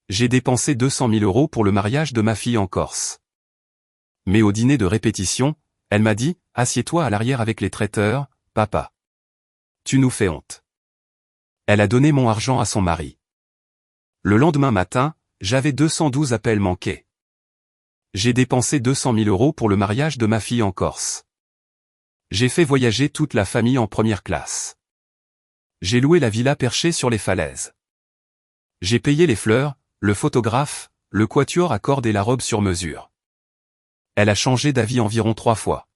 J'ai dépensé 200 000 € pour le mariage de ma fille en Corse. Mais au dîner de répétition, elle m'a dit, « Assieds-toi à l'arrière avec les traiteurs, papa. Tu nous fais honte. » Elle a donné mon argent à son mari. Le lendemain matin, j'avais 212 appels manqués. J'ai dépensé 200 000 € pour le mariage de ma fille en Corse. J'ai fait voyager toute la famille en première classe. J'ai loué la villa perchée sur les falaises. J'ai payé les fleurs, le photographe, le quatuor à cordes et la robe sur mesure. Elle a changé d'avis environ 3 fois.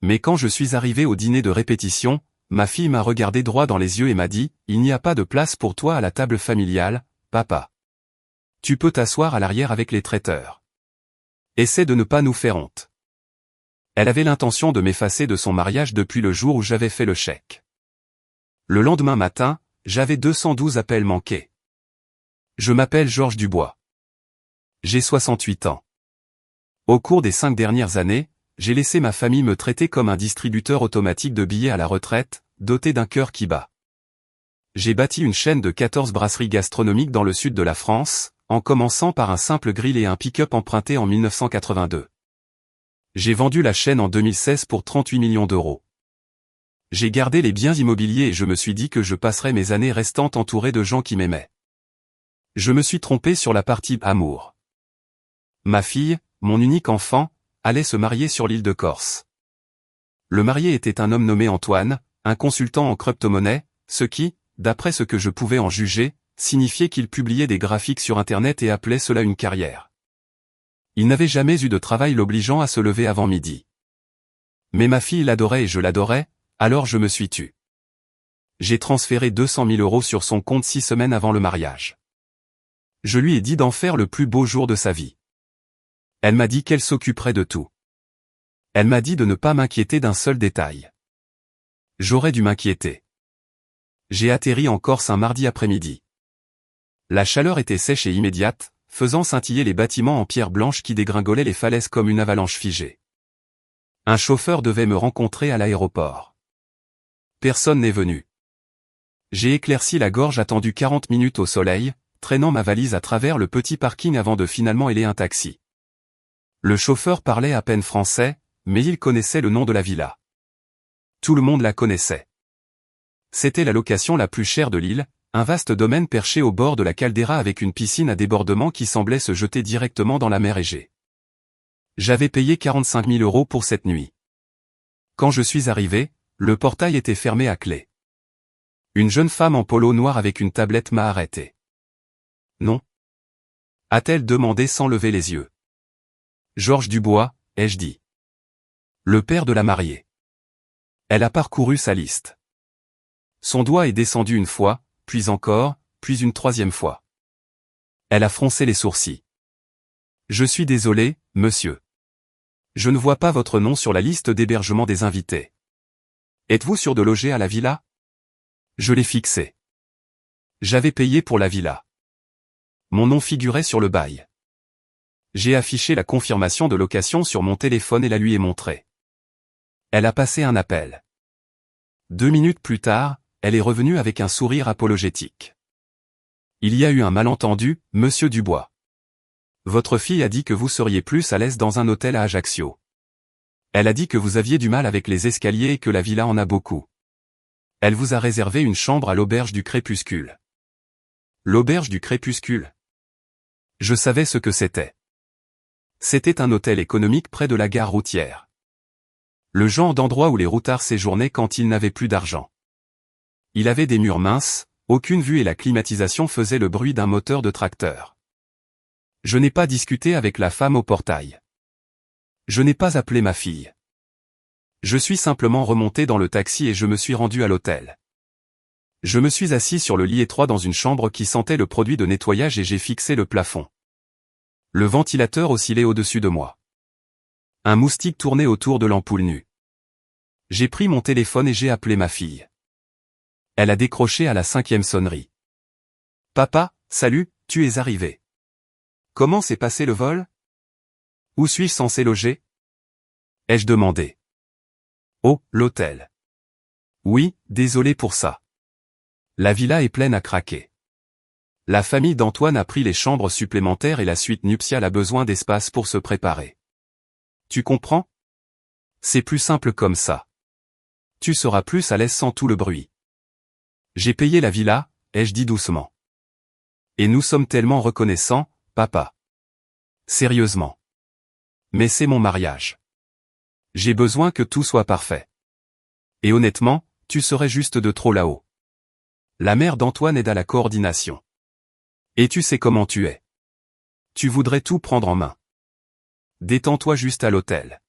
Mais quand je suis arrivé au dîner de répétition, ma fille m'a regardé droit dans les yeux et m'a dit, « Il n'y a pas de place pour toi à la table familiale, papa. Tu peux t'asseoir à l'arrière avec les traiteurs. Essaie de ne pas nous faire honte. » Elle avait l'intention de m'effacer de son mariage depuis le jour où j'avais fait le chèque. Le lendemain matin, j'avais 212 appels manqués. Je m'appelle Georges Dubois. J'ai 68 ans. Au cours des 5 dernières années, j'ai laissé ma famille me traiter comme un distributeur automatique de billets à la retraite, doté d'un cœur qui bat. J'ai bâti une chaîne de 14 brasseries gastronomiques dans le sud de la France, en commençant par un simple grill et un pick-up emprunté en 1982. J'ai vendu la chaîne en 2016 pour 38 millions d'euros. J'ai gardé les biens immobiliers et je me suis dit que je passerais mes années restantes entouré de gens qui m'aimaient. Je me suis trompé sur la partie amour. Ma fille, mon unique enfant, allait se marier sur l'île de Corse. Le marié était un homme nommé Antoine, un consultant en crypto-monnaie, ce qui, d'après ce que je pouvais en juger, signifiait qu'il publiait des graphiques sur Internet et appelait cela une carrière. Il n'avait jamais eu de travail l'obligeant à se lever avant midi. Mais ma fille l'adorait et je l'adorais, alors je me suis tu. J'ai transféré 200 000 € sur son compte 6 semaines avant le mariage. Je lui ai dit d'en faire le plus beau jour de sa vie. Elle m'a dit qu'elle s'occuperait de tout. Elle m'a dit de ne pas m'inquiéter d'un seul détail. J'aurais dû m'inquiéter. J'ai atterri en Corse un mardi après-midi. La chaleur était sèche et immédiate, faisant scintiller les bâtiments en pierre blanche qui dégringolaient les falaises comme une avalanche figée. Un chauffeur devait me rencontrer à l'aéroport. Personne n'est venu. J'ai éclairci la gorge attendu 40 minutes au soleil, traînant ma valise à travers le petit parking avant de finalement héler un taxi. Le chauffeur parlait à peine français, mais il connaissait le nom de la villa. Tout le monde la connaissait. C'était la location la plus chère de l'île, un vaste domaine perché au bord de la caldeira avec une piscine à débordement qui semblait se jeter directement dans la mer Égée. J'avais payé 45 000 € pour cette nuit. Quand je suis arrivé, le portail était fermé à clé. Une jeune femme en polo noir avec une tablette m'a arrêté. « Non » a-t-elle demandé sans lever les yeux. « Georges Dubois » ai-je dit. Le père de la mariée. Elle a parcouru sa liste. Son doigt est descendu une fois, puis encore, puis une 3e fois. Elle a froncé les sourcils. « Je suis désolé, monsieur. Je ne vois pas votre nom sur la liste d'hébergement des invités. Êtes-vous sûr de loger à la villa ? Je l'ai fixé. J'avais payé pour la villa. Mon nom figurait sur le bail. J'ai affiché la confirmation de location sur mon téléphone et la lui ai montrée. Elle a passé un appel. 2 minutes plus tard, elle est revenue avec un sourire apologétique. Il y a eu un malentendu, monsieur Dubois. Votre fille a dit que vous seriez plus à l'aise dans un hôtel à Ajaccio. Elle a dit que vous aviez du mal avec les escaliers et que la villa en a beaucoup. Elle vous a réservé une chambre à l'auberge du Crépuscule. L'auberge du Crépuscule. Je savais ce que c'était. C'était un hôtel économique près de la gare routière. Le genre d'endroit où les routards séjournaient quand ils n'avaient plus d'argent. Il avait des murs minces, aucune vue et la climatisation faisait le bruit d'un moteur de tracteur. Je n'ai pas discuté avec la femme au portail. Je n'ai pas appelé ma fille. Je suis simplement remonté dans le taxi et je me suis rendu à l'hôtel. Je me suis assis sur le lit étroit dans une chambre qui sentait le produit de nettoyage et j'ai fixé le plafond. Le ventilateur oscillait au-dessus de moi. Un moustique tournait autour de l'ampoule nue. J'ai pris mon téléphone et j'ai appelé ma fille. Elle a décroché à la 5e sonnerie. « Papa, salut, tu es arrivé. Comment s'est passé le vol ? Où suis-je censé loger ? » ai-je demandé. « Oh, l'hôtel. Oui, désolé pour ça. La villa est pleine à craquer. La famille d'Antoine a pris les chambres supplémentaires et la suite nuptiale a besoin d'espace pour se préparer. Tu comprends? C'est plus simple comme ça. Tu seras plus à l'aise sans tout le bruit. J'ai payé la villa, ai-je dit doucement. Et nous sommes tellement reconnaissants, papa. Sérieusement. Mais c'est mon mariage. J'ai besoin que tout soit parfait. Et honnêtement, tu serais juste de trop là-haut. La mère d'Antoine aide à la coordination. Et tu sais comment tu es. Tu voudrais tout prendre en main. Détends-toi juste à l'hôtel.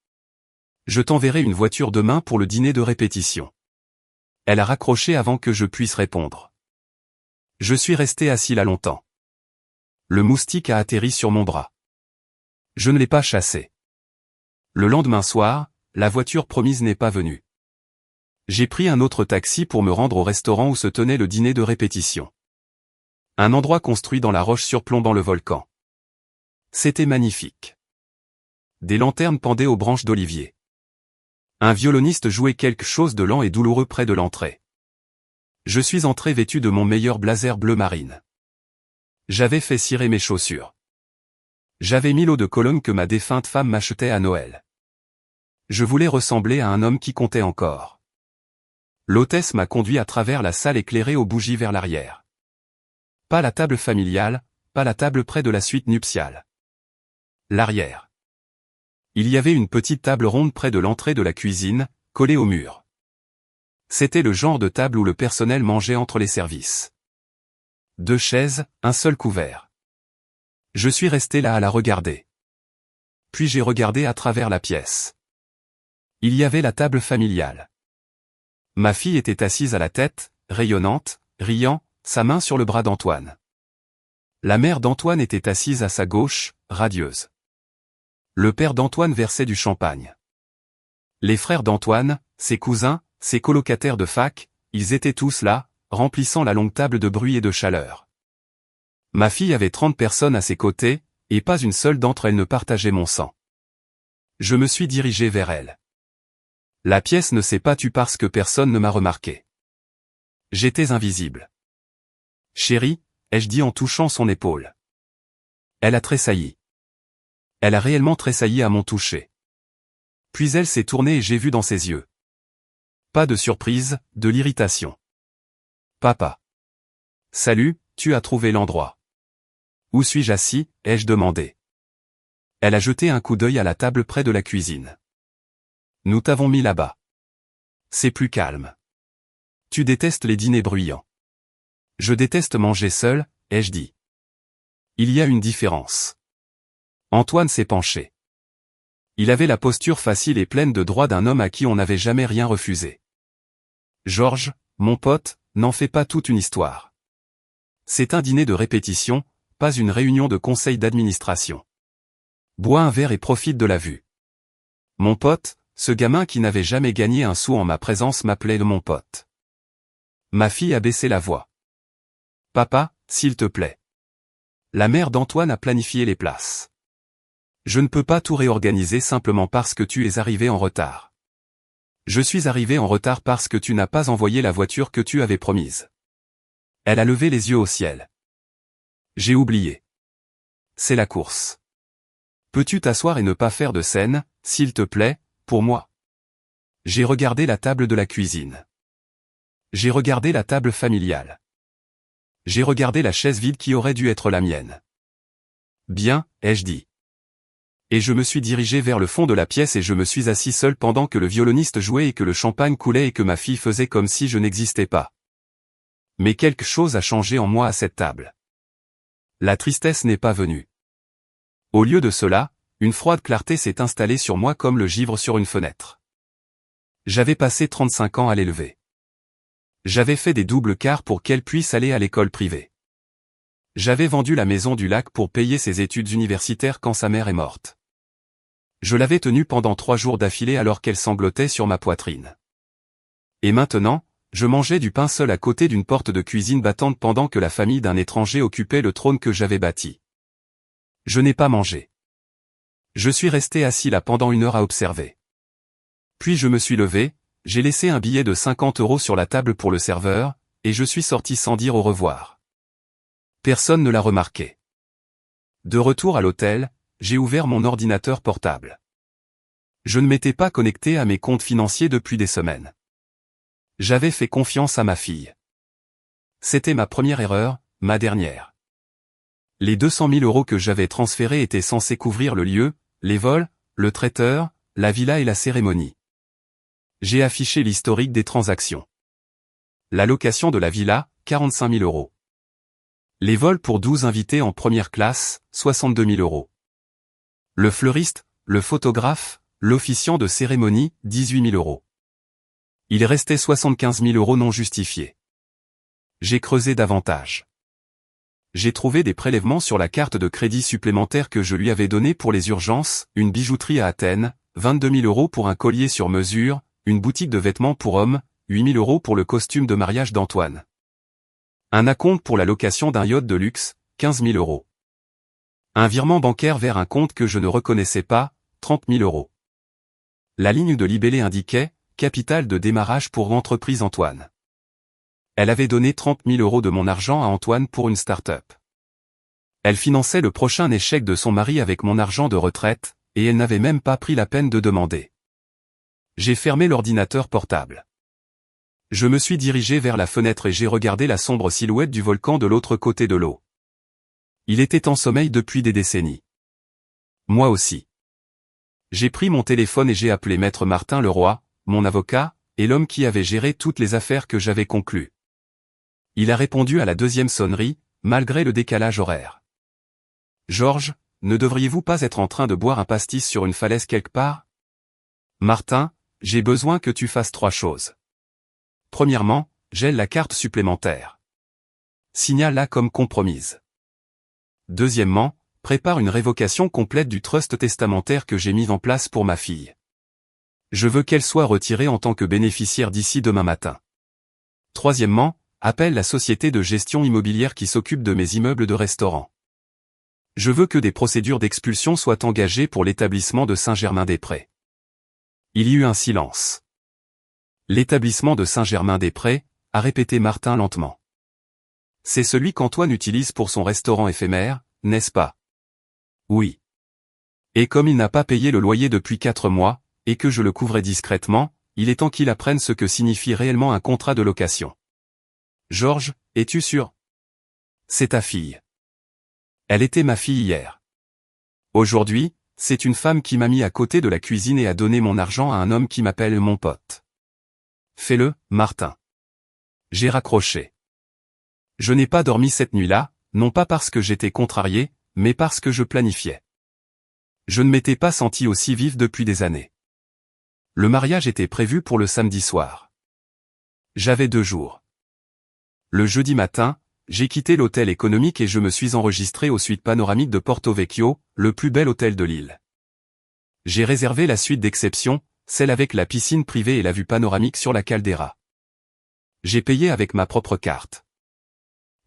Je t'enverrai une voiture demain pour le dîner de répétition. Elle a raccroché avant que je puisse répondre. Je suis resté assis là longtemps. Le moustique a atterri sur mon bras. Je ne l'ai pas chassé. Le lendemain soir, la voiture promise n'est pas venue. J'ai pris un autre taxi pour me rendre au restaurant où se tenait le dîner de répétition. Un endroit construit dans la roche surplombant le volcan. C'était magnifique. Des lanternes pendaient aux branches d'olivier. Un violoniste jouait quelque chose de lent et douloureux près de l'entrée. Je suis entré vêtu de mon meilleur blazer bleu marine. J'avais fait cirer mes chaussures. J'avais mis l'eau de Cologne que ma défunte femme m'achetait à Noël. Je voulais ressembler à un homme qui comptait encore. L'hôtesse m'a conduit à travers la salle éclairée aux bougies vers l'arrière. Pas la table familiale, pas la table près de la suite nuptiale. L'arrière. Il y avait une petite table ronde près de l'entrée de la cuisine, collée au mur. C'était le genre de table où le personnel mangeait entre les services. 2 chaises, un seul couvert. Je suis resté là à la regarder. Puis j'ai regardé à travers la pièce. Il y avait la table familiale. Ma fille était assise à la tête, rayonnante, riant, sa main sur le bras d'Antoine. La mère d'Antoine était assise à sa gauche, radieuse. Le père d'Antoine versait du champagne. Les frères d'Antoine, ses cousins, ses colocataires de fac, ils étaient tous là, remplissant la longue table de bruit et de chaleur. Ma fille avait 30 personnes à ses côtés, et pas une seule d'entre elles ne partageait mon sang. Je me suis dirigé vers elle. La pièce ne s'est pas tue parce que personne ne m'a remarqué. J'étais invisible. Chérie, ai-je dit en touchant son épaule. Elle a tressailli. Elle a réellement tressailli à mon toucher. Puis elle s'est tournée et j'ai vu dans ses yeux. Pas de surprise, de l'irritation. Papa. Salut, tu as trouvé l'endroit. Où suis-je assis, ai-je demandé. Elle a jeté un coup d'œil à la table près de la cuisine. Nous t'avons mis là-bas. C'est plus calme. Tu détestes les dîners bruyants. Je déteste manger seul, ai-je dit. Il y a une différence. Antoine s'est penché. Il avait la posture facile et pleine de droit d'un homme à qui on n'avait jamais rien refusé. Georges, mon pote, n'en fais pas toute une histoire. C'est un dîner de répétition, pas une réunion de conseil d'administration. Bois un verre et profite de la vue. Mon pote, ce gamin qui n'avait jamais gagné un sou en ma présence m'appelait mon pote. Ma fille a baissé la voix. Papa, s'il te plaît. La mère d'Antoine a planifié les places. Je ne peux pas tout réorganiser simplement parce que tu es arrivé en retard. Je suis arrivé en retard parce que tu n'as pas envoyé la voiture que tu avais promise. Elle a levé les yeux au ciel. J'ai oublié. C'est la course. Peux-tu t'asseoir et ne pas faire de scène, s'il te plaît, pour moi? J'ai regardé la table de la cuisine. J'ai regardé la table familiale. J'ai regardé la chaise vide qui aurait dû être la mienne. Bien, ai-je dit. Et je me suis dirigé vers le fond de la pièce et je me suis assis seul pendant que le violoniste jouait et que le champagne coulait et que ma fille faisait comme si je n'existais pas. Mais quelque chose a changé en moi à cette table. La tristesse n'est pas venue. Au lieu de cela, une froide clarté s'est installée sur moi comme le givre sur une fenêtre. J'avais passé 35 ans à l'élever. J'avais fait des doubles quarts pour qu'elle puisse aller à l'école privée. J'avais vendu la maison du lac pour payer ses études universitaires quand sa mère est morte. Je l'avais tenue pendant 3 jours d'affilée alors qu'elle sanglotait sur ma poitrine. Et maintenant, je mangeais du pain seul à côté d'une porte de cuisine battante pendant que la famille d'un étranger occupait le trône que j'avais bâti. Je n'ai pas mangé. Je suis resté assis là pendant 1 heure à observer. Puis je me suis levé, j'ai laissé un billet de 50 € sur la table pour le serveur, et je suis sorti sans dire au revoir. Personne ne l'a remarqué. De retour à l'hôtel, j'ai ouvert mon ordinateur portable. Je ne m'étais pas connecté à mes comptes financiers depuis des semaines. J'avais fait confiance à ma fille. C'était ma première erreur, ma dernière. Les 200 000 € que j'avais transférés étaient censés couvrir le lieu, les vols, le traiteur, la villa et la cérémonie. J'ai affiché l'historique des transactions. La location de la villa, 45 000 €. Les vols pour 12 invités en première classe, 62 000 €. Le fleuriste, le photographe, l'officiant de cérémonie, 18 000 €. Il restait 75 000 € non justifiés. J'ai creusé davantage. J'ai trouvé des prélèvements sur la carte de crédit supplémentaire que je lui avais donnée pour les urgences, une bijouterie à Athènes, 22 000 € pour un collier sur mesure, une boutique de vêtements pour hommes, 8 000 € pour le costume de mariage d'Antoine. Un acompte pour la location d'un yacht de luxe, 15 000 €. Un virement bancaire vers un compte que je ne reconnaissais pas, 30 000 €. La ligne de libellé indiquait « Capital de démarrage pour l'entreprise Antoine ». Elle avait donné 30 000 € de mon argent à Antoine pour une start-up. Elle finançait le prochain échec de son mari avec mon argent de retraite, et elle n'avait même pas pris la peine de demander. J'ai fermé l'ordinateur portable. Je me suis dirigé vers la fenêtre et j'ai regardé la sombre silhouette du volcan de l'autre côté de l'eau. Il était en sommeil depuis des décennies. Moi aussi. J'ai pris mon téléphone et j'ai appelé Maître Martin Leroy, mon avocat, et l'homme qui avait géré toutes les affaires que j'avais conclues. Il a répondu à la deuxième sonnerie, malgré le décalage horaire. « Georges, ne devriez-vous pas être en train de boire un pastis sur une falaise quelque part ? Martin, j'ai besoin que tu fasses 3 choses. Premièrement, gèle la carte supplémentaire. Signale-la comme compromise. Deuxièmement, prépare une révocation complète du trust testamentaire que j'ai mis en place pour ma fille. Je veux qu'elle soit retirée en tant que bénéficiaire d'ici demain matin. Troisièmement, appelle la société de gestion immobilière qui s'occupe de mes immeubles de restaurant. Je veux que des procédures d'expulsion soient engagées pour l'établissement de Saint-Germain-des-Prés. » Il y eut un silence. « L'établissement de Saint-Germain-des-Prés » a répété Martin lentement. « C'est celui qu'Antoine utilise pour son restaurant éphémère, n'est-ce pas ? » Oui. Et comme il n'a pas payé le loyer depuis 4 mois, et que je le couvrais discrètement, il est temps qu'il apprenne ce que signifie réellement un contrat de location. Georges, es-tu sûr ? C'est ta fille. Elle était ma fille hier. Aujourd'hui, c'est une femme qui m'a mis à côté de la cuisine et a donné mon argent à un homme qui m'appelle mon pote. Fais-le, Martin. J'ai raccroché. Je n'ai pas dormi cette nuit-là, non pas parce que j'étais contrarié, mais parce que je planifiais. Je ne m'étais pas senti aussi vif depuis des années. Le mariage était prévu pour le samedi soir. J'avais 2 jours. Le jeudi matin, j'ai quitté l'hôtel économique et je me suis enregistré aux suites panoramiques de Porto Vecchio, le plus bel hôtel de l'île. J'ai réservé la suite d'exception, celle avec la piscine privée et la vue panoramique sur la caldeira. J'ai payé avec ma propre carte.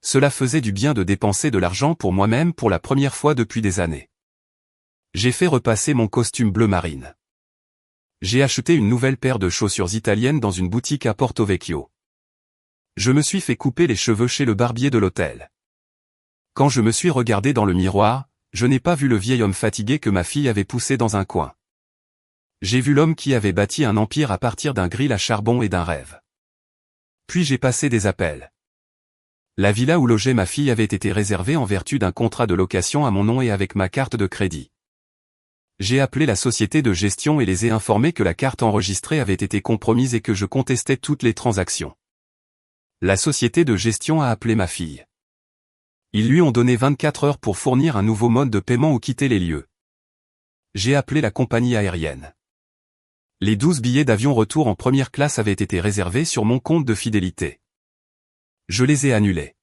Cela faisait du bien de dépenser de l'argent pour moi-même pour la première fois depuis des années. J'ai fait repasser mon costume bleu marine. J'ai acheté une nouvelle paire de chaussures italiennes dans une boutique à Porto Vecchio. Je me suis fait couper les cheveux chez le barbier de l'hôtel. Quand je me suis regardé dans le miroir, je n'ai pas vu le vieil homme fatigué que ma fille avait poussé dans un coin. J'ai vu l'homme qui avait bâti un empire à partir d'un grill à charbon et d'un rêve. Puis j'ai passé des appels. La villa où logeait ma fille avait été réservée en vertu d'un contrat de location à mon nom et avec ma carte de crédit. J'ai appelé la société de gestion et les ai informés que la carte enregistrée avait été compromise et que je contestais toutes les transactions. La société de gestion a appelé ma fille. Ils lui ont donné 24 heures pour fournir un nouveau mode de paiement ou quitter les lieux. J'ai appelé la compagnie aérienne. Les 12 billets d'avion retour en première classe avaient été réservés sur mon compte de fidélité. Je les ai annulés.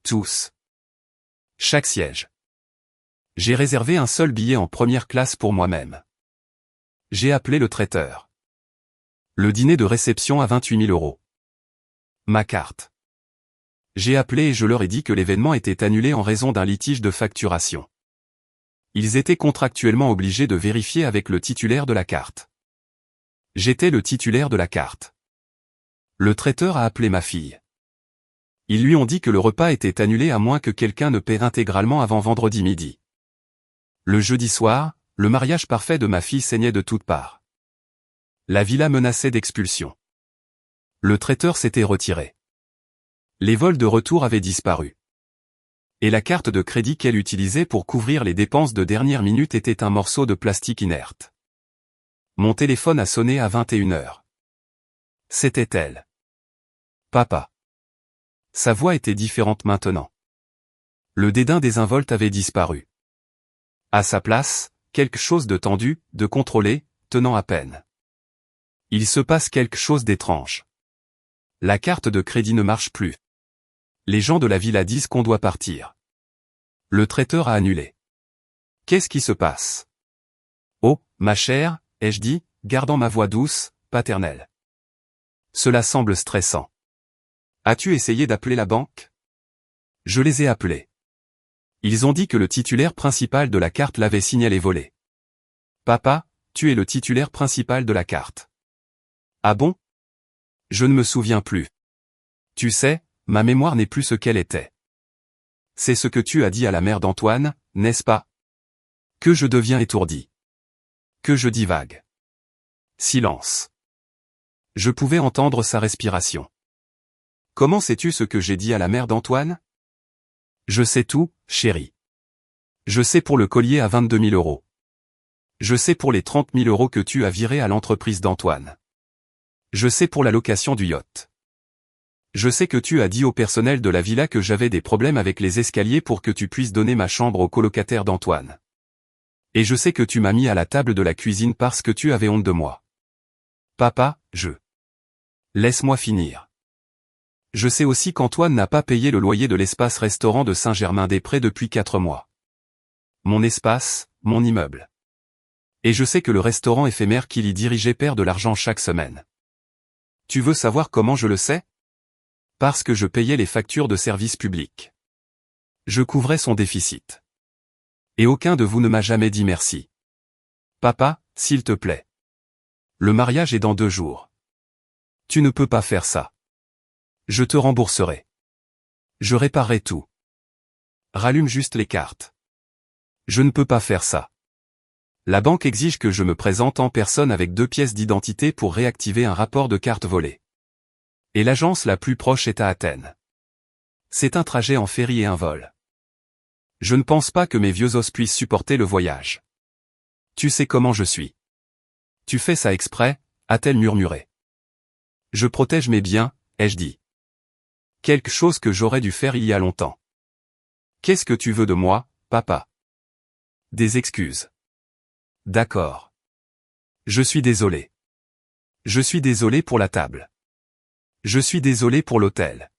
Tous. Chaque siège. J'ai réservé un seul billet en première classe pour moi-même. J'ai appelé le traiteur. Le dîner de réception à 28 000 €. Ma carte. J'ai appelé et je leur ai dit que l'événement était annulé en raison d'un litige de facturation. Ils étaient contractuellement obligés de vérifier avec le titulaire de la carte. J'étais le titulaire de la carte. Le traiteur a appelé ma fille. Ils lui ont dit que le repas était annulé à moins que quelqu'un ne paie intégralement avant vendredi midi. Le jeudi soir, le mariage parfait de ma fille saignait de toutes parts. La villa menaçait d'expulsion. Le traiteur s'était retiré. Les vols de retour avaient disparu. Et la carte de crédit qu'elle utilisait pour couvrir les dépenses de dernière minute était un morceau de plastique inerte. Mon téléphone a sonné à 21h. C'était elle. Papa. Sa voix était différente maintenant. Le dédain désinvolte avait disparu. À sa place, quelque chose de tendu, de contrôlé, tenant à peine. Il se passe quelque chose d'étrange. La carte de crédit ne marche plus. Les gens de la villa disent qu'on doit partir. Le traiteur a annulé. Qu'est-ce qui se passe? Oh, ma chère, ai-je dit, gardant ma voix douce, paternelle. Cela semble stressant. As-tu essayé d'appeler la banque? Je les ai appelés. Ils ont dit que le titulaire principal de la carte l'avait signalé volé. Papa, tu es le titulaire principal de la carte. Ah bon? Je ne me souviens plus. Tu sais, ma mémoire n'est plus ce qu'elle était. C'est ce que tu as dit à la mère d'Antoine, n'est-ce pas? Que je deviens étourdi. Que je divague. Silence. Je pouvais entendre sa respiration. Comment sais-tu ce que j'ai dit à la mère d'Antoine? Je sais tout, chérie. Je sais pour le collier à 22 000 euros. Je sais pour les 30 000 euros que tu as virés à l'entreprise d'Antoine. Je sais pour la location du yacht. Je sais que tu as dit au personnel de la villa que j'avais des problèmes avec les escaliers pour que tu puisses donner ma chambre au colocataire d'Antoine. Et je sais que tu m'as mis à la table de la cuisine parce que tu avais honte de moi. Papa, Laisse-moi finir. Je sais aussi qu'Antoine n'a pas payé le loyer de l'espace restaurant de Saint-Germain-des-Prés depuis 4 mois. Mon espace, mon immeuble. Et je sais que le restaurant éphémère qu'il y dirigeait perd de l'argent chaque semaine. Tu veux savoir comment je le sais? Parce que je payais les factures de service public. Je couvrais son déficit. Et aucun de vous ne m'a jamais dit merci. Papa, s'il te plaît. Le mariage est dans 2 jours. Tu ne peux pas faire ça. Je te rembourserai. Je réparerai tout. Rallume juste les cartes. Je ne peux pas faire ça. La banque exige que je me présente en personne avec 2 pièces d'identité pour réactiver un rapport de carte volée. Et l'agence la plus proche est à Athènes. C'est un trajet en ferry et un vol. Je ne pense pas que mes vieux os puissent supporter le voyage. Tu sais comment je suis. Tu fais ça exprès, a-t-elle murmuré. Je protège mes biens, ai-je dit. Quelque chose que j'aurais dû faire il y a longtemps. Qu'est-ce que tu veux de moi, papa? Des excuses. D'accord. Je suis désolé. Je suis désolé pour la table. Je suis désolé pour l'hôtel.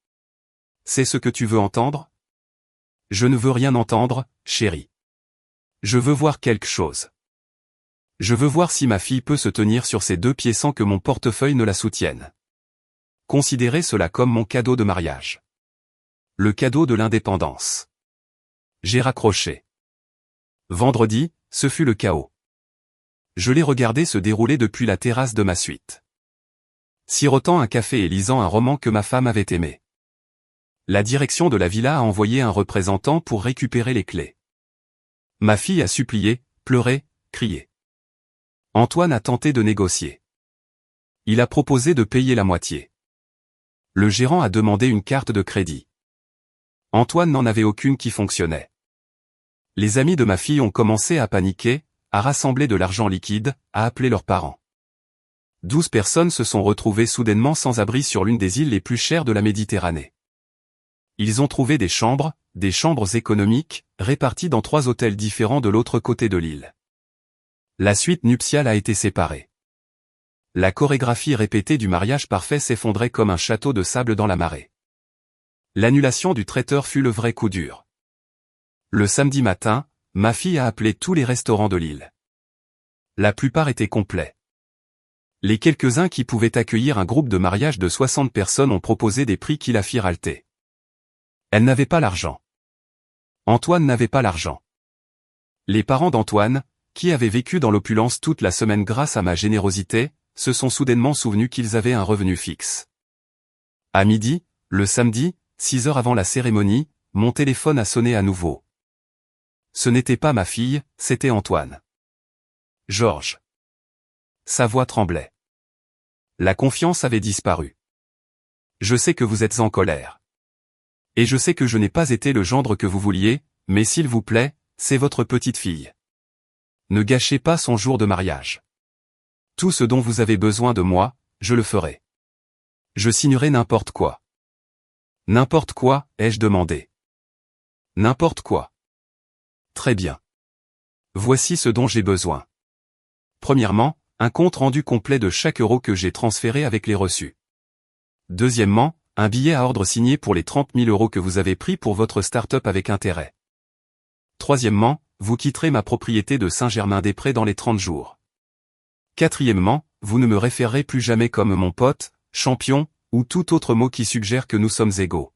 C'est ce que tu veux entendre? Je ne veux rien entendre, chérie. Je veux voir quelque chose. Je veux voir si ma fille peut se tenir sur ses 2 pieds sans que mon portefeuille ne la soutienne. Considérez cela comme mon cadeau de mariage. Le cadeau de l'indépendance. J'ai raccroché. Vendredi, ce fut le chaos. Je l'ai regardé se dérouler depuis la terrasse de ma suite. Sirotant un café et lisant un roman que ma femme avait aimé. La direction de la villa a envoyé un représentant pour récupérer les clés. Ma fille a supplié, pleuré, crié. Antoine a tenté de négocier. Il a proposé de payer la moitié. Le gérant a demandé une carte de crédit. Antoine n'en avait aucune qui fonctionnait. Les amis de ma fille ont commencé à paniquer, à rassembler de l'argent liquide, à appeler leurs parents. 12 personnes se sont retrouvées soudainement sans abri sur l'une des îles les plus chères de la Méditerranée. Ils ont trouvé des chambres économiques, réparties dans 3 hôtels différents de l'autre côté de l'île. La suite nuptiale a été séparée. La chorégraphie répétée du mariage parfait s'effondrait comme un château de sable dans la marée. L'annulation du traiteur fut le vrai coup dur. Le samedi matin, ma fille a appelé tous les restaurants de l'île. La plupart étaient complets. Les quelques-uns qui pouvaient accueillir un groupe de mariage de 60 personnes ont proposé des prix qui la firent halter. Elle n'avait pas l'argent. Antoine n'avait pas l'argent. Les parents d'Antoine, qui avaient vécu dans l'opulence toute la semaine grâce à ma générosité, se sont soudainement souvenus qu'ils avaient un revenu fixe. À midi, le samedi, 6 heures avant la cérémonie, mon téléphone a sonné à nouveau. Ce n'était pas ma fille, c'était Antoine. Georges. Sa voix tremblait. La confiance avait disparu. Je sais que vous êtes en colère. Et je sais que je n'ai pas été le gendre que vous vouliez, mais s'il vous plaît, c'est votre petite fille. Ne gâchez pas son jour de mariage. Tout ce dont vous avez besoin de moi, je le ferai. Je signerai n'importe quoi. N'importe quoi, ai-je demandé. N'importe quoi. Très bien. Voici ce dont j'ai besoin. Premièrement, un compte rendu complet de chaque euro que j'ai transféré avec les reçus. Deuxièmement, un billet à ordre signé pour les 30 000 euros que vous avez pris pour votre start-up avec intérêt. Troisièmement, vous quitterez ma propriété de Saint-Germain-des-Prés dans les 30 jours. Quatrièmement, vous ne me référerez plus jamais comme mon pote, champion, ou tout autre mot qui suggère que nous sommes égaux.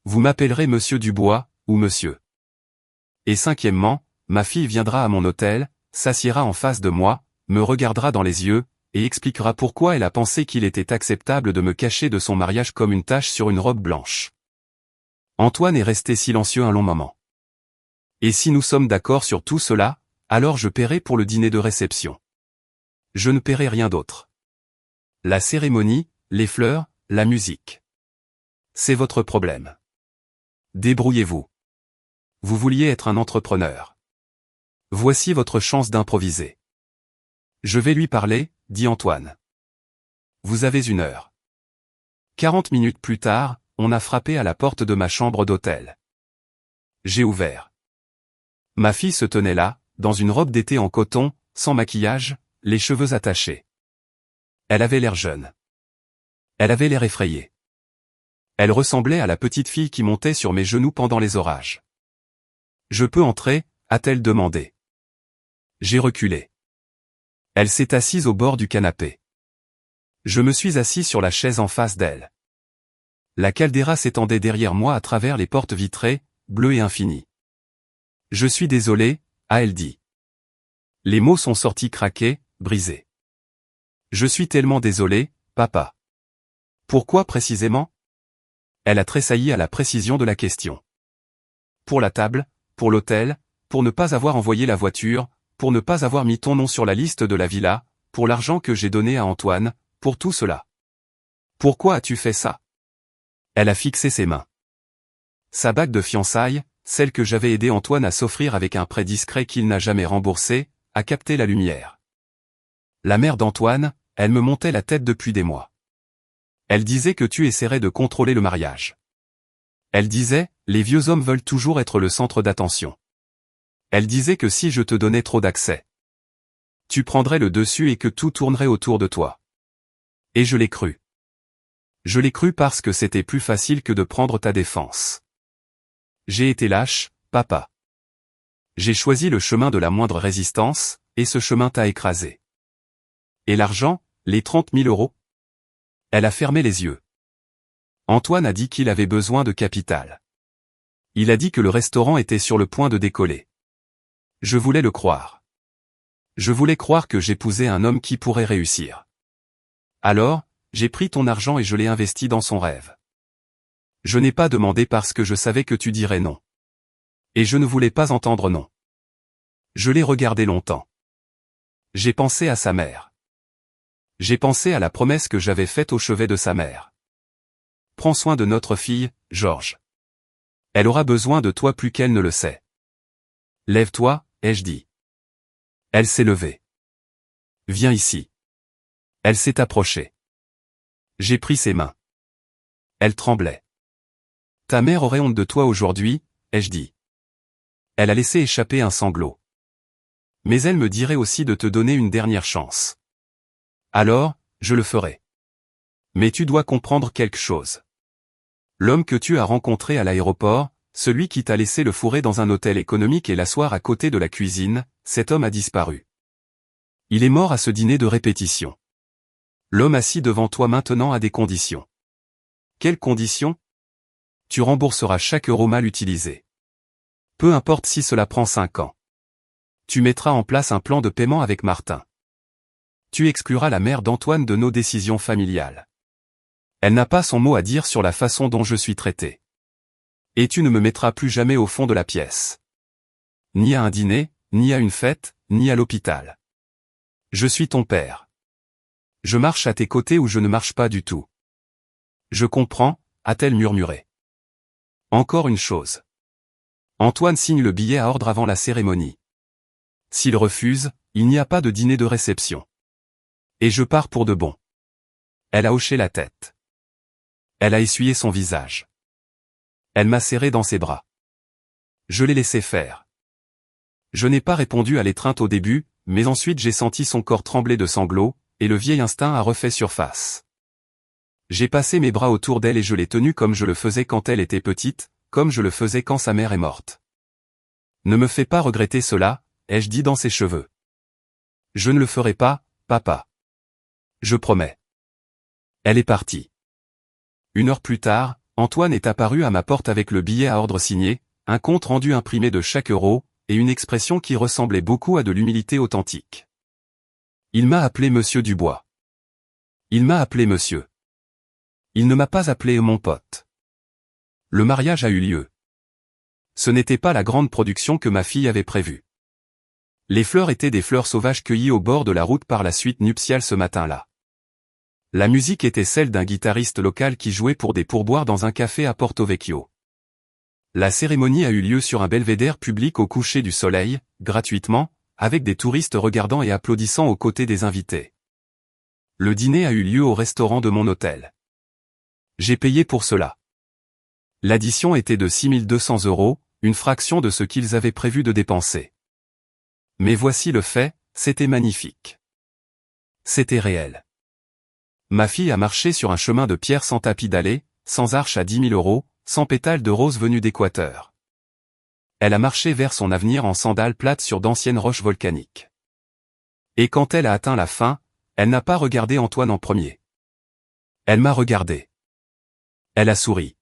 Vous m'appellerez Monsieur Dubois, ou Monsieur. Et cinquièmement, ma fille viendra à mon hôtel, s'assiera en face de moi, me regardera dans les yeux, et expliquera pourquoi elle a pensé qu'il était acceptable de me cacher de son mariage comme une tache sur une robe blanche. Antoine est resté silencieux un long moment. Et si nous sommes d'accord sur tout cela, alors je paierai pour le dîner de réception. Je ne paierai rien d'autre. La cérémonie, les fleurs, la musique. C'est votre problème. Débrouillez-vous. Vous vouliez être un entrepreneur. Voici votre chance d'improviser. Je vais lui parler, dit Antoine. Vous avez 1 heure. 40 minutes plus tard, on a frappé à la porte de ma chambre d'hôtel. J'ai ouvert. Ma fille se tenait là, dans une robe d'été en coton, sans maquillage, les cheveux attachés. Elle avait l'air jeune. Elle avait l'air effrayée. Elle ressemblait à la petite fille qui montait sur mes genoux pendant les orages. « Je peux entrer ?» a-t-elle demandé. J'ai reculé. Elle s'est assise au bord du canapé. Je me suis assis sur la chaise en face d'elle. La caldeira s'étendait derrière moi à travers les portes vitrées, bleues et infinies. « Je suis désolé » a-elle dit. Les mots sont sortis craqués, brisés. « Je suis tellement désolé, papa. » Pourquoi précisément? Elle a tressailli à la précision de la question. Pour la table, pour l'hôtel, pour ne pas avoir envoyé la voiture, pour ne pas avoir mis ton nom sur la liste de la villa, pour l'argent que j'ai donné à Antoine, pour tout cela. Pourquoi as-tu fait ça? Elle a fixé ses mains. Sa bague de fiançailles, celle que j'avais aidé Antoine à s'offrir avec un prêt discret qu'il n'a jamais remboursé, a capté la lumière. La mère d'Antoine, elle me montait la tête depuis des mois. Elle disait que tu essaierais de contrôler le mariage. Elle disait, les vieux hommes veulent toujours être le centre d'attention. Elle disait que si je te donnais trop d'accès, tu prendrais le dessus et que tout tournerait autour de toi. Et je l'ai cru. Je l'ai cru parce que c'était plus facile que de prendre ta défense. J'ai été lâche, papa. J'ai choisi le chemin de la moindre résistance, et ce chemin t'a écrasé. Et l'argent, les 30 000 euros? Elle a fermé les yeux. Antoine a dit qu'il avait besoin de capital. Il a dit que le restaurant était sur le point de décoller. Je voulais le croire. Je voulais croire que j'épousais un homme qui pourrait réussir. Alors, j'ai pris ton argent et je l'ai investi dans son rêve. Je n'ai pas demandé parce que je savais que tu dirais non. Et je ne voulais pas entendre non. Je l'ai regardé longtemps. J'ai pensé à sa mère. J'ai pensé à la promesse que j'avais faite au chevet de sa mère. Prends soin de notre fille, Georges. Elle aura besoin de toi plus qu'elle ne le sait. Lève-toi, ai-je dit. Elle s'est levée. Viens ici. Elle s'est approchée. J'ai pris ses mains. Elle tremblait. Ta mère aurait honte de toi aujourd'hui, ai-je dit. Elle a laissé échapper un sanglot. Mais elle me dirait aussi de te donner une dernière chance. Alors, je le ferai. Mais tu dois comprendre quelque chose. L'homme que tu as rencontré à l'aéroport, celui qui t'a laissé le fourrer dans un hôtel économique et l'asseoir à côté de la cuisine, cet homme a disparu. Il est mort à ce dîner de répétition. L'homme assis devant toi maintenant a des conditions. Quelles conditions? Tu rembourseras chaque euro mal utilisé. Peu importe si cela prend 5 ans. Tu mettras en place un plan de paiement avec Martin. Tu excluras la mère d'Antoine de nos décisions familiales. Elle n'a pas son mot à dire sur la façon dont je suis traité. Et tu ne me mettras plus jamais au fond de la pièce. Ni à un dîner, ni à une fête, ni à l'hôpital. Je suis ton père. Je marche à tes côtés ou je ne marche pas du tout. Je comprends, a-t-elle murmuré. Encore une chose. Antoine signe le billet à ordre avant la cérémonie. S'il refuse, il n'y a pas de dîner de réception. Et je pars pour de bon. Elle a hoché la tête. Elle a essuyé son visage. Elle m'a serré dans ses bras. Je l'ai laissé faire. Je n'ai pas répondu à l'étreinte au début, mais ensuite j'ai senti son corps trembler de sanglots, et le vieil instinct a refait surface. J'ai passé mes bras autour d'elle et je l'ai tenue comme je le faisais quand elle était petite, comme je le faisais quand sa mère est morte. Ne me fais pas regretter cela, ai-je dit dans ses cheveux. Je ne le ferai pas, papa. Je promets. Elle est partie. 1 heure plus tard, Antoine est apparu à ma porte avec le billet à ordre signé, un compte rendu imprimé de chaque euro, et une expression qui ressemblait beaucoup à de l'humilité authentique. Il m'a appelé Monsieur Dubois. Il m'a appelé Monsieur. Il ne m'a pas appelé mon pote. Le mariage a eu lieu. Ce n'était pas la grande production que ma fille avait prévue. Les fleurs étaient des fleurs sauvages cueillies au bord de la route par la suite nuptiale ce matin-là. La musique était celle d'un guitariste local qui jouait pour des pourboires dans un café à Porto Vecchio. La cérémonie a eu lieu sur un belvédère public au coucher du soleil, gratuitement, avec des touristes regardant et applaudissant aux côtés des invités. Le dîner a eu lieu au restaurant de mon hôtel. J'ai payé pour cela. L'addition était de 6200 €, une fraction de ce qu'ils avaient prévu de dépenser. Mais voici le fait, c'était magnifique. C'était réel. Ma fille a marché sur un chemin de pierre sans tapis d'allée, sans arche à 10 000 €, sans pétales de rose venues d'Équateur. Elle a marché vers son avenir en sandales plates sur d'anciennes roches volcaniques. Et quand elle a atteint la fin, elle n'a pas regardé Antoine en premier. Elle m'a regardé. Elle a souri.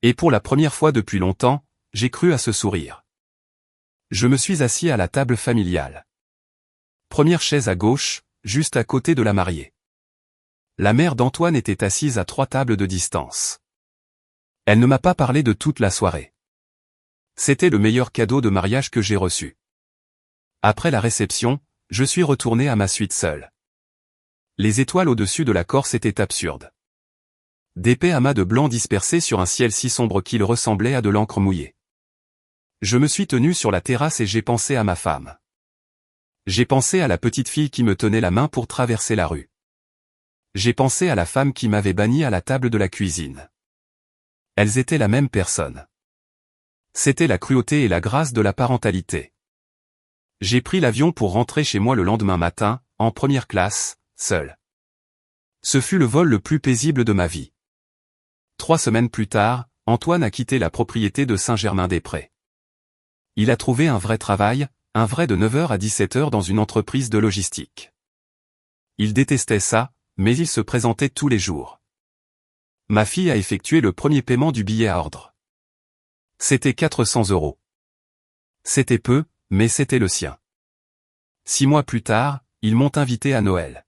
Et pour la première fois depuis longtemps, j'ai cru à ce sourire. Je me suis assis à la table familiale. Première chaise à gauche, juste à côté de la mariée. La mère d'Antoine était assise à 3 tables de distance. Elle ne m'a pas parlé de toute la soirée. C'était le meilleur cadeau de mariage que j'ai reçu. Après la réception, je suis retourné à ma suite seul. Les étoiles au-dessus de la Corse étaient absurdes. D'épais amas de blanc dispersés sur un ciel si sombre qu'il ressemblait à de l'encre mouillée. Je me suis tenu sur la terrasse et j'ai pensé à ma femme. J'ai pensé à la petite fille qui me tenait la main pour traverser la rue. J'ai pensé à la femme qui m'avait banni à la table de la cuisine. Elles étaient la même personne. C'était la cruauté et la grâce de la parentalité. J'ai pris l'avion pour rentrer chez moi le lendemain matin, en première classe, seul. Ce fut le vol le plus paisible de ma vie. 3 semaines plus tard, Antoine a quitté la propriété de Saint-Germain-des-Prés. Il a trouvé un vrai travail, un vrai de 9 h à 17 h dans une entreprise de logistique. Il détestait ça, mais il se présentait tous les jours. Ma fille a effectué le premier paiement du billet à ordre. C'était 400 €. C'était peu, mais c'était le sien. 6 mois plus tard, ils m'ont invité à Noël.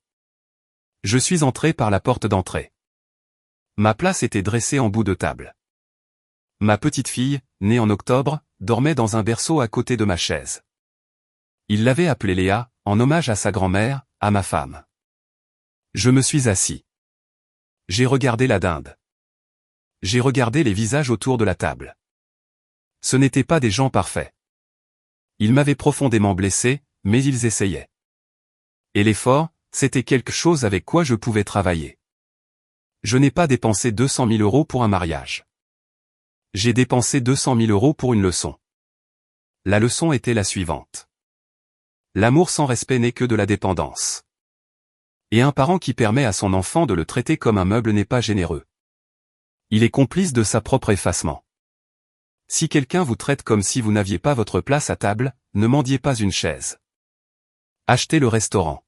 Je suis entré par la porte d'entrée. Ma place était dressée en bout de table. Ma petite fille, née en octobre, dormait dans un berceau à côté de ma chaise. Il l'avait appelée Léa, en hommage à sa grand-mère, à ma femme. Je me suis assis. J'ai regardé la dinde. J'ai regardé les visages autour de la table. Ce n'étaient pas des gens parfaits. Ils m'avaient profondément blessé, mais ils essayaient. Et l'effort, c'était quelque chose avec quoi je pouvais travailler. Je n'ai pas dépensé 200 000 € pour un mariage. J'ai dépensé 200 000 € pour une leçon. La leçon était la suivante. L'amour sans respect n'est que de la dépendance. Et un parent qui permet à son enfant de le traiter comme un meuble n'est pas généreux. Il est complice de sa propre effacement. Si quelqu'un vous traite comme si vous n'aviez pas votre place à table, ne mendiez pas une chaise. Achetez le restaurant.